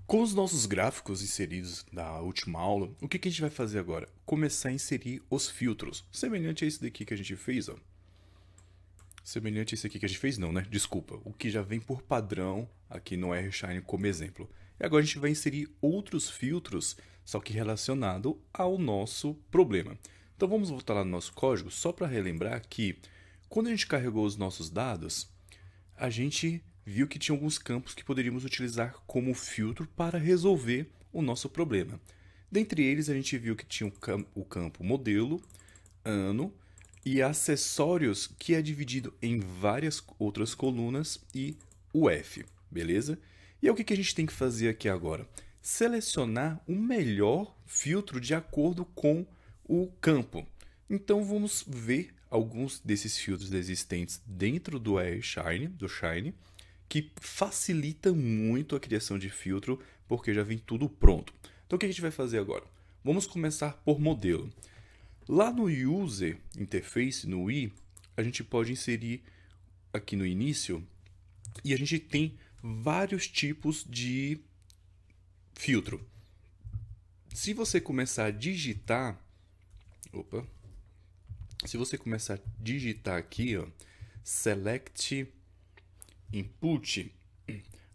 Com os nossos gráficos inseridos da última aula, o que a gente vai fazer agora? Começar a inserir os filtros, semelhante a esse daqui que a gente fez, ó. Semelhante a esse aqui que a gente fez, não, né? Desculpa, o que já vem por padrão aqui no RShine como exemplo. E agora a gente vai inserir outros filtros, só que relacionado ao nosso problema. Então vamos voltar lá no nosso código, só para relembrar que quando a gente carregou os nossos dados, a gente viu que tinha alguns campos que poderíamos utilizar como filtro para resolver o nosso problema. Dentre eles, a gente viu que tinha o campo modelo, ano e acessórios, que é dividido em várias outras colunas, e o F, beleza? E é o que a gente tem que fazer aqui agora? Selecionar o melhor filtro de acordo com o campo. Então vamos ver alguns desses filtros existentes dentro do RShine, do Shine, que facilita muito a criação de filtro, porque já vem tudo pronto. Então o que a gente vai fazer agora? Vamos começar por modelo. Lá no User Interface, no UI, a gente pode inserir aqui no início, e a gente tem vários tipos de filtro. Se você começar a digitar, se você começar a digitar aqui, ó, Select Input,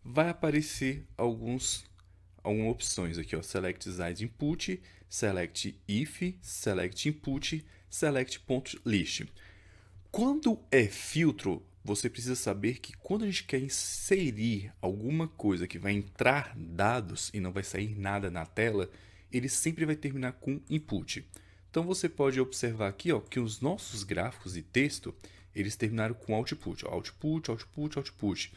vai aparecer algumas opções aqui, ó, Select Size Input, Select If, Select Input, Select.list. Quando é filtro, você precisa saber que quando a gente quer inserir alguma coisa que vai entrar dados e não vai sair nada na tela, ele sempre vai terminar com input. Então você pode observar aqui, ó, que os nossos gráficos de texto, eles terminaram com output, output, output, output.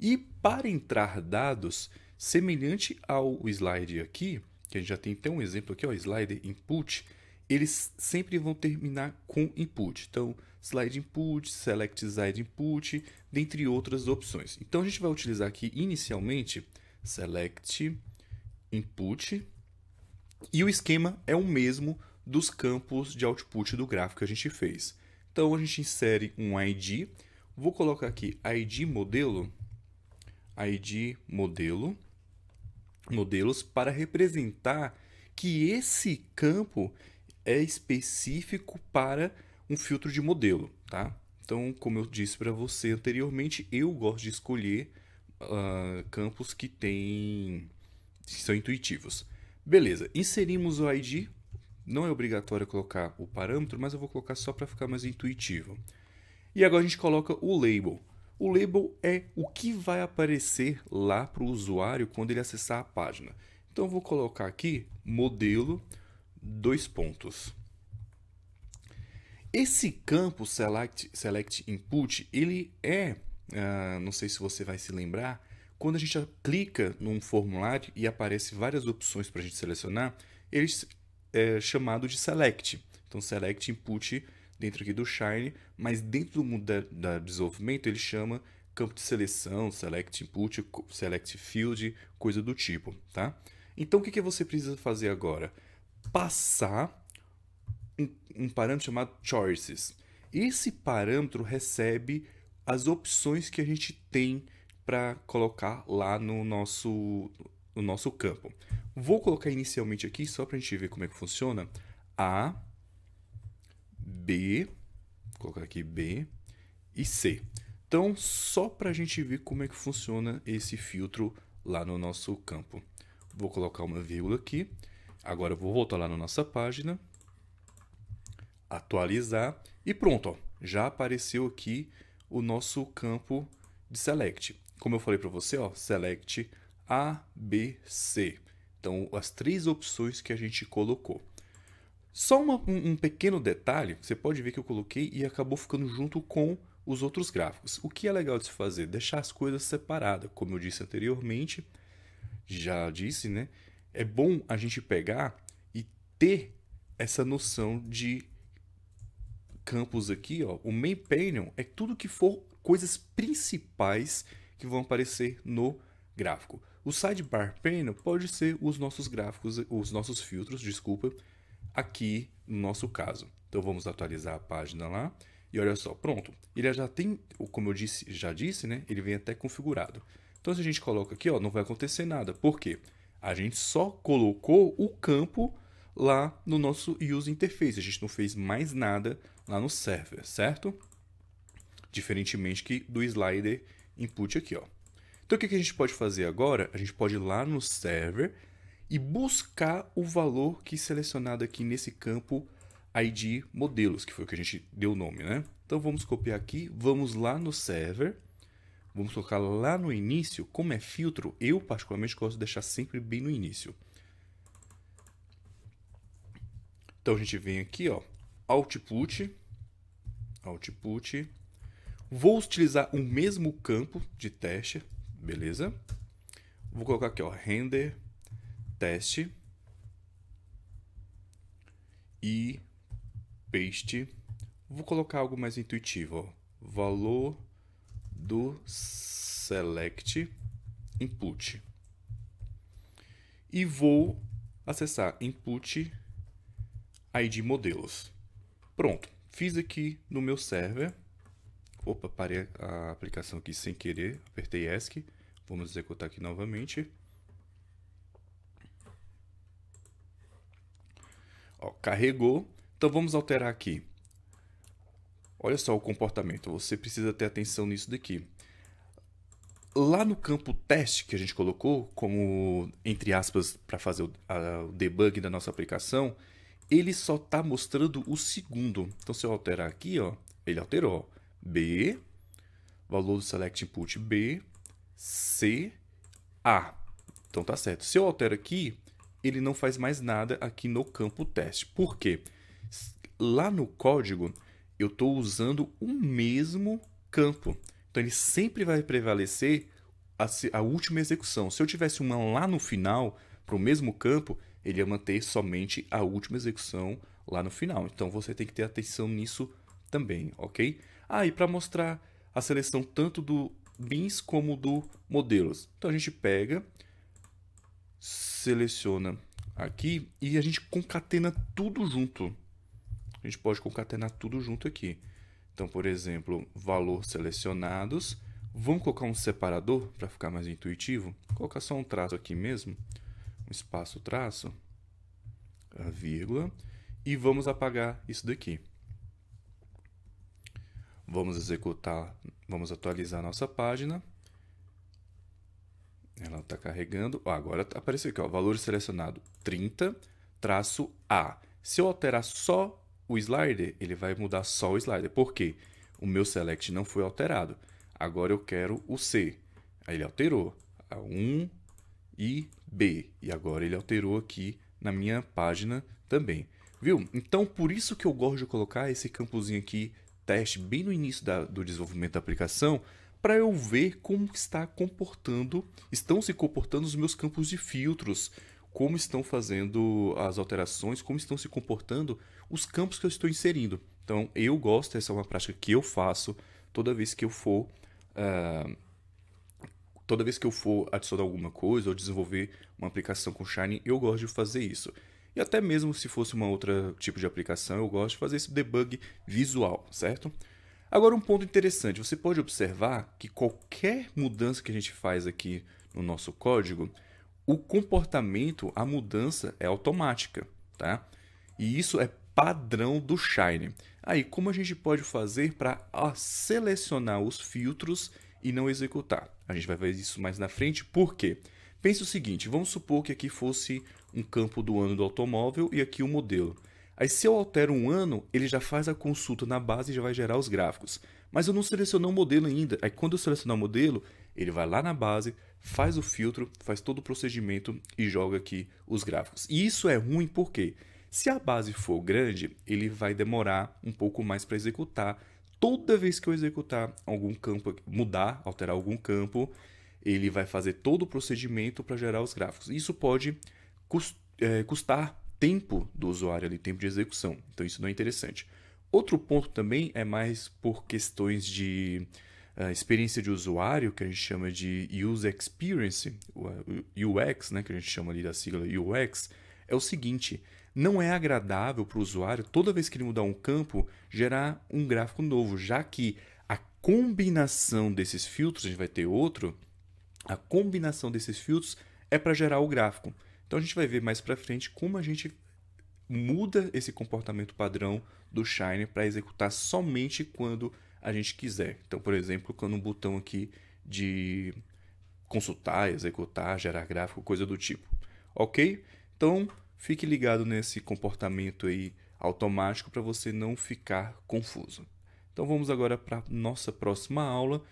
E para entrar dados, semelhante ao slide aqui, que a gente já tem até um exemplo aqui, ó, slider input, eles sempre vão terminar com input. Então, slide input, select slide input, dentre outras opções. Então, a gente vai utilizar aqui inicialmente select input, e o esquema é o mesmo dos campos de output do gráfico que a gente fez. Então, a gente insere um ID, vou colocar aqui ID modelo, modelos, para representar que esse campo é específico para um filtro de modelo, tá? Então, como eu disse para você anteriormente, eu gosto de escolher campos que são intuitivos. Beleza, inserimos o ID. Não é obrigatório colocar o parâmetro, mas eu vou colocar só para ficar mais intuitivo. E agora a gente coloca o label. O label é o que vai aparecer lá para o usuário quando ele acessar a página. Então eu vou colocar aqui modelo, dois pontos. Esse campo select input, ele não sei se você vai se lembrar, quando a gente clica num formulário e aparece várias opções para a gente selecionar, ele é chamado de select. Então select input dentro aqui do Shine, mas dentro do mundo da desenvolvimento ele chama campo de seleção, select input, select field, coisa do tipo, tá? Então o que você precisa fazer agora? Passar um parâmetro chamado choices. Esse parâmetro recebe as opções que a gente tem para colocar lá no nosso campo. Vou colocar inicialmente aqui, só para a gente ver como é que funciona, A, B, vou colocar aqui B e C. Então, só para a gente ver como é que funciona esse filtro lá no nosso campo. Vou colocar uma vírgula aqui. Agora eu vou voltar lá na nossa página, atualizar e pronto, ó, já apareceu aqui o nosso campo de select. Como eu falei para você, ó, select A, B, C. Então, as três opções que a gente colocou. Só um pequeno detalhe, você pode ver que eu coloquei e acabou ficando junto com os outros gráficos. O que é legal de se fazer? Deixar as coisas separadas. Como eu disse anteriormente, já disse, né? É bom a gente pegar e ter essa noção de campos aqui, ó. O main panel é tudo que for coisas principais que vão aparecer no gráfico. O sidebar panel pode ser os nossos gráficos, os nossos filtros, desculpa, aqui no nosso caso. Então vamos atualizar a página lá e olha só, pronto. Ele já tem, como eu já disse, né? Ele vem até configurado. Então se a gente coloca aqui, ó, não vai acontecer nada. Por quê? A gente só colocou o campo lá no nosso User Interface. A gente não fez mais nada lá no server, certo? Diferentemente que do slider input aqui, ó. Então, o que a gente pode fazer agora? A gente pode ir lá no server e buscar o valor que é selecionado aqui nesse campo ID modelos, que foi o que a gente deu o nome, né? Então, vamos copiar aqui, vamos lá no server, vamos colocar lá no início. Como é filtro, eu particularmente gosto de deixar sempre bem no início. Então, a gente vem aqui, ó, output. Vou utilizar o mesmo campo de teste, beleza? Vou colocar aqui, ó, render teste e paste. Vou colocar algo mais intuitivo, ó, valor do select input. E vou acessar input ID modelos. Pronto, fiz aqui no meu server. Opa, parei a aplicação aqui sem querer, apertei ESC. Vamos executar aqui novamente. Ó, carregou. Então vamos alterar aqui. Olha só o comportamento, você precisa ter atenção nisso daqui. Lá no campo teste que a gente colocou, como, entre aspas, para fazer o debug da nossa aplicação, ele só está mostrando o segundo. Então, se eu alterar aqui, ó, ele alterou. Ó, B, valor do select input B, C, A. Então, tá certo. Se eu altero aqui, ele não faz mais nada aqui no campo teste. Por quê? Lá no código, eu estou usando o mesmo campo. Então, ele sempre vai prevalecer a última execução. Se eu tivesse uma lá no final, para o mesmo campo, ele ia manter somente a última execução lá no final. Então, você tem que ter atenção nisso também, ok? E para mostrar a seleção tanto do bins como do modelos. Então, a gente pega, seleciona aqui e a gente concatena tudo junto. A gente pode concatenar tudo junto aqui. Então, por exemplo, valor selecionados. Vamos colocar um separador para ficar mais intuitivo. Vou colocar só um traço aqui mesmo. Um espaço traço. A vírgula. E vamos apagar isso daqui. Vamos executar, vamos atualizar a nossa página. Ela está carregando. Agora apareceu aqui, ó, valor selecionado 30-A. Se eu alterar só o slider, ele vai mudar só o slider. Por quê? O meu select não foi alterado. Agora eu quero o C. Aí ele alterou a 1 e B. E agora ele alterou aqui na minha página também. Viu? Então, por isso que eu gosto de colocar esse campozinho aqui, teste, bem no início do desenvolvimento da aplicação, para eu ver como estão se comportando os meus campos de filtros, como estão fazendo as alterações, como estão se comportando os campos que eu estou inserindo. Então, eu gosto, essa é uma prática que eu faço toda vez que eu for adicionar alguma coisa ou desenvolver uma aplicação com Shiny, eu gosto de fazer isso. E até mesmo se fosse uma outra tipo de aplicação, eu gosto de fazer esse debug visual, certo? Agora, um ponto interessante, você pode observar que qualquer mudança que a gente faz aqui no nosso código, o comportamento, a mudança é automática, tá? E isso é padrão do Shiny. Aí, como a gente pode fazer para selecionar os filtros e não executar? A gente vai ver isso mais na frente, por quê? Pense o seguinte, vamos supor que aqui fosse um campo do ano do automóvel e aqui o modelo. Aí, se eu altero um ano, ele já faz a consulta na base e já vai gerar os gráficos. Mas eu não selecionei o modelo ainda. Aí, quando eu selecionar o modelo, ele vai lá na base, faz o filtro, faz todo o procedimento e joga aqui os gráficos. E isso é ruim porque, se a base for grande, ele vai demorar um pouco mais para executar. Toda vez que eu executar algum campo, alterar algum campo, ele vai fazer todo o procedimento para gerar os gráficos. Isso pode custar tempo do usuário ali, tempo de execução. Então isso não é interessante. Outro ponto também é mais por questões de experiência de usuário, que a gente chama de User Experience, UX, né, que a gente chama ali da sigla UX, é o seguinte, não é agradável para o usuário, toda vez que ele mudar um campo, gerar um gráfico novo, já que a combinação desses filtros, a gente vai ter outro, a combinação desses filtros é para gerar o gráfico. Então a gente vai ver mais para frente como a gente muda esse comportamento padrão do Shine para executar somente quando a gente quiser. Então, por exemplo, quando um botão aqui de consultar, executar, gerar gráfico, coisa do tipo. Ok? Então, fique ligado nesse comportamento aí automático para você não ficar confuso. Então, vamos agora para a nossa próxima aula.